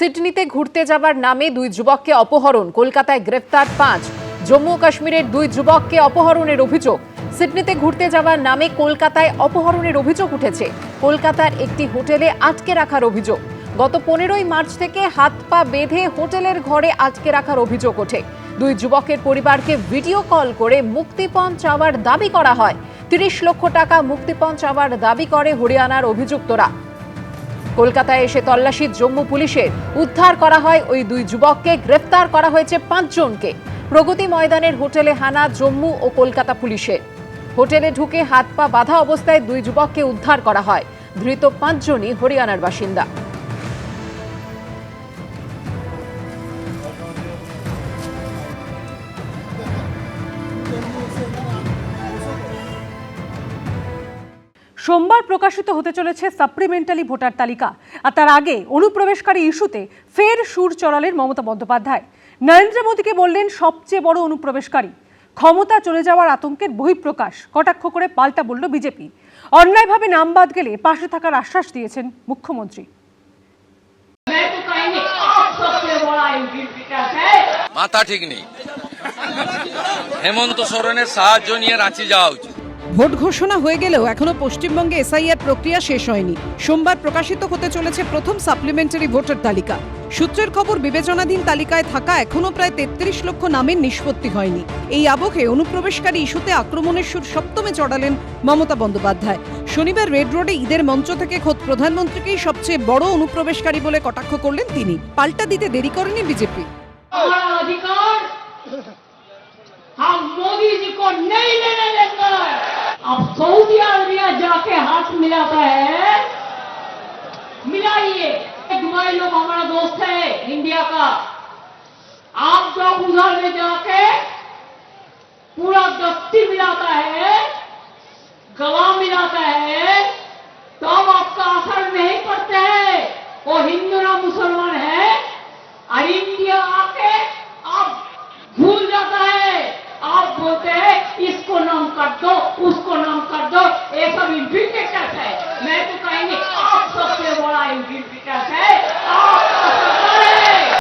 সিডনিতে ঘুরতে যাবার নামে দুই যুবককে অপহরণ, কলকাতায় গ্রেফতার 5। জম্মু ও কাশ্মীরের দুই যুবককে অপহরণের অভিযোগ। সিডনিতে ঘুরতে যাবার নামে কলকাতায় অপহরণের অভিযোগ উঠেছে। কলকাতার একটি হোটেলে আটকে রাখার অভিযোগ। গত 15ই মার্চ থেকে হাত পা বেঁধে হোটেলের ঘরে আটকে রাখার অভিযোগ ওঠে। দুই যুবকের পরিবারকে ভিডিও কল করে মুক্তিপণ চাওয়ার দাবি করা হয়। 30 লক্ষ টাকা মুক্তিপণ চাওয়ার দাবি করে হরিয়ানার অভিযুক্তরা। কলকাতায় এসে তল্লাশি জম্মু পুলিশের, উদ্ধার করা হয় ওই দুই যুবককে। গ্রেফতার করা হয়েছে 5 জনকে। প্রগতি ময়দানের হোটেলে হানা জম্মু ও কলকাতা পুলিশের। হোটেলে ঢুকে হাত পা বাঁধা অবস্থায় দুই যুবককে উদ্ধার করা হয়। ধৃত 5 জনই হরিয়ানার বাসিন্দা। সোমবার প্রকাশিত হতে চলেছে সাপ্লিমেন্টারি ভোটার তালিকা, আর তার আগে অনুপ্রবেশকারী ইস্যুতে ফের সুর চড়ালেন মমতা বন্দ্যোপাধ্যায়। নরেন্দ্র মোদীকে বললেন সবচেয়ে বড় অনুপ্রবেশকারী। ক্ষমতা চলে যাওয়ার আতঙ্কের বহিঃপ্রকাশ কটাক্ষ করে পাল্টা বলল বিজেপি। অন্যায়ভাবে নাম বাদ গেলে পাশে থাকার আশ্বাস দিয়েছেন মুখ্যমন্ত্রী। মাথা ঠিক নেই, হেমন্ত সোরেনের সাহায্য নিয়ে রাঁচি যাওয়া উচিত। ভোট ঘোষণা হয়ে গেলেও এখনো পশ্চিমবঙ্গে এসআইআর প্রক্রিয়া শেষ হয়নি। সোমবার প্রকাশিত হতে চলেছে প্রথম সাপ্লিমেন্টারি ভোটার তালিকা। সূত্রের খবর, বিবেচনাধীন তালিকায় থাকা এখনো প্রায় 33 লক্ষ নামের নিষ্পত্তি হয়নি। এই আবহে অনুপ্রবেশকারী ইস্যুতে আক্রমণের সুর সপ্তমে চড়ালেন মমতা বন্দ্যোপাধ্যায়। শনিবার রেড রোডে ঈদের মঞ্চ থেকে খোদ প্রধানমন্ত্রীকেই সবচেয়ে বড় অনুপ্রবেশকারী বলে কটাক্ষ করলেন তিনি। পাল্টা দিতে দেরি করেনি বিজেপি। हम मोदी जी को नहीं लेने देंगे। अब सऊदी अरबिया जाके हाथ मिलाता है, मिलाइए। दुबई लोग हमारा दोस्त है इंडिया का। आप जब उधर ले जाके पूरा दस्ती मिलाता है, गला मिलाता है, तो अब आपका असर नहीं पड़ता है। वो हिंदू ना मुसलमान है, और इंडिया आके आप भूल जाता है। आप बोलते हैं इसको नाम कर दो, उसको नाम कर दो, ये सब इन्फिल्ट्रेटर्स है। मैं तो कहेंगे आप सबसे बड़ा इन्फिल्ट्रेटर्स है।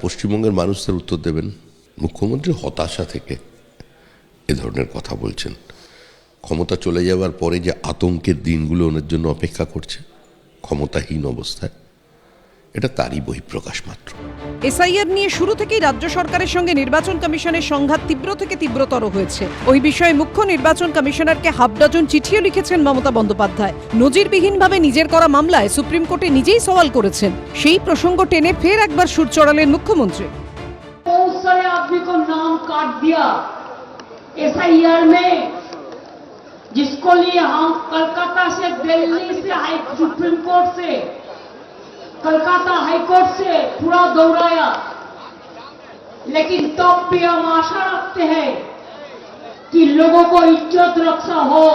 পশ্চিমবঙ্গের মানুষদের উত্তর দেবেন। মুখ্যমন্ত্রী হতাশা থেকে এ ধরনের কথা বলছেন। ক্ষমতা চলে যাওয়ার পরে যে আতঙ্কের দিনগুলো ওনার জন্য অপেক্ষা করছে ক্ষমতাহীন অবস্থায়, এটা তারই বহিঃপ্রকাশ মাত্র। এসআইআর নিয়ে শুরু থেকেই রাজ্য সরকারের সঙ্গে নির্বাচন কমিশনের সংঘাত তীব্র থেকে তীব্রতর হয়েছে। ওই বিষয়ে মুখ্য নির্বাচন কমিশনারকে হাফ ডজন চিঠিও লিখেছেন মমতা বন্দ্যোপাধ্যায়। নজিরবিহীনভাবে নিজের করা মামলায় সুপ্রিম কোর্টে নিজেই সওয়াল করেছেন। সেই প্রসঙ্গ টেনে ফের একবার সুর চড়ালেন মুখ্যমন্ত্রী। बहुत सारे आदमी को नाम काट दिया एसआईआर में, जिसको लिए हम कलकत्ता से, दिल्ली से, सुप्रीम कोर्ट से, कलकत्ता हाईकोर्ट से पूरा दौड़ाया। लेकिन तब भी हम आशा रखते हैं कि लोगों को इज्जत रक्षा हो।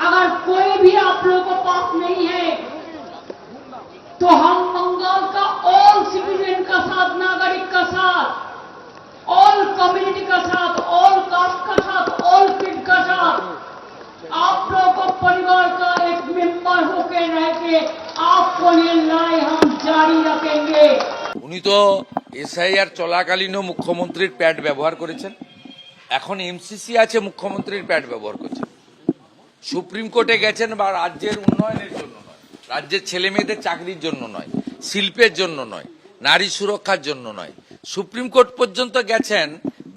अगर कोई भी आप लोगों को पास नहीं है तो हम बंगाल का ऑल सिटीजन का साथ, नागरिक का साथ, ऑल कम्युनिटी का साथ, ऑल कास्ट का साथ, ऑल किड का साथ, आप लोगों को परिवार का एक मेंबर होकर रह के आपको ये लड़ाई हम जारी रखेंगे। উনি তো এসআইআর চলাকালীনও মুখ্যমন্ত্রীর প্যাড ব্যবহার করেছেন, এখন এমসিসি আছে মুখ্যমন্ত্রীর প্যাড ব্যবহার করছেন। সুপ্রিম কোর্টে গেছেন বা রাজ্যের উন্নয়নের জন্য নয়, রাজ্যের ছেলে মেয়েদের চাকরির জন্য নয়, শিল্পের জন্য নয়, নারী সুরক্ষার জন্য নয়, সুপ্রিম কোর্ট পর্যন্ত গেছেন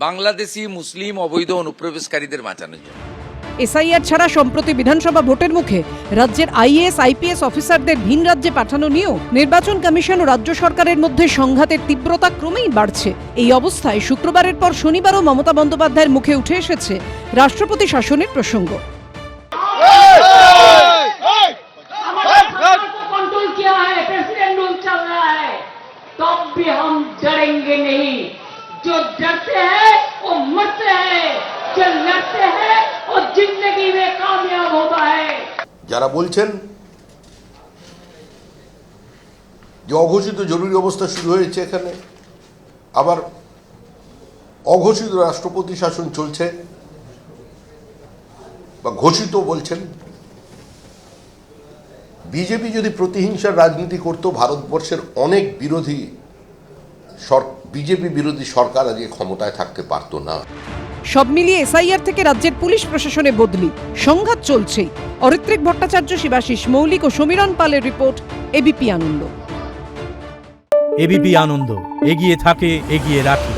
বাংলাদেশি মুসলিম অবৈধ অনুপ্রবেশকারীদের বাঁচানোর জন্য। এসআইআর ছাড়া সম্প্রতি বিধানসভা ভোটের মুখে রাজ্যের আইএএস আইপিএস অফিসারদের ভিন রাজ্যে পাঠানো নিয়েও নির্বাচন কমিশন ও রাজ্য সরকারের মধ্যে সংঘাতের তীব্রতা ক্রমেই বাড়ছে। এই অবস্থায় শুক্রবারের পর শনিবারও মমতা বন্দ্যোপাধ্যায়ের মুখে উঠে এসেছে রাষ্ট্রপতি শাসনের প্রসঙ্গ। कंट्रोल किया है, प्रेसिडेंट रूल चल रहा है, तब भी हम डरेंगे नहीं। जो डरते हैं वो मरते हैं, जो लड़ते हैं वो जिंदगी में कामयाब होता है। যারা বলছেন যে অঘোষিত জরুরি অবস্থা শুরু হয়েছে এখানে, আবার অঘোষিত রাষ্ট্রপতি শাসন চলছে বা ঘোষিত বলছেন, বিজেপি যদি প্রতিহিংসার রাজনীতি করত, ভারতবর্ষের অনেক বিজেপি বিরোধী সরকার আজকে ক্ষমতায় থাকতে পারতো না। সব মিলিয়ে এসআইআর থেকে রাজ্যের পুলিশ প্রশাসনে বদলি, সংঘাত চলছেই। অরিত্রিক ভট্টাচার্য, শিবাশিস মৌলিক ও সমীরণ পালের রিপোর্ট, এবিপি আনন্দ। এবিপি আনন্দ, এগিয়ে থাকে, এগিয়ে রাখে।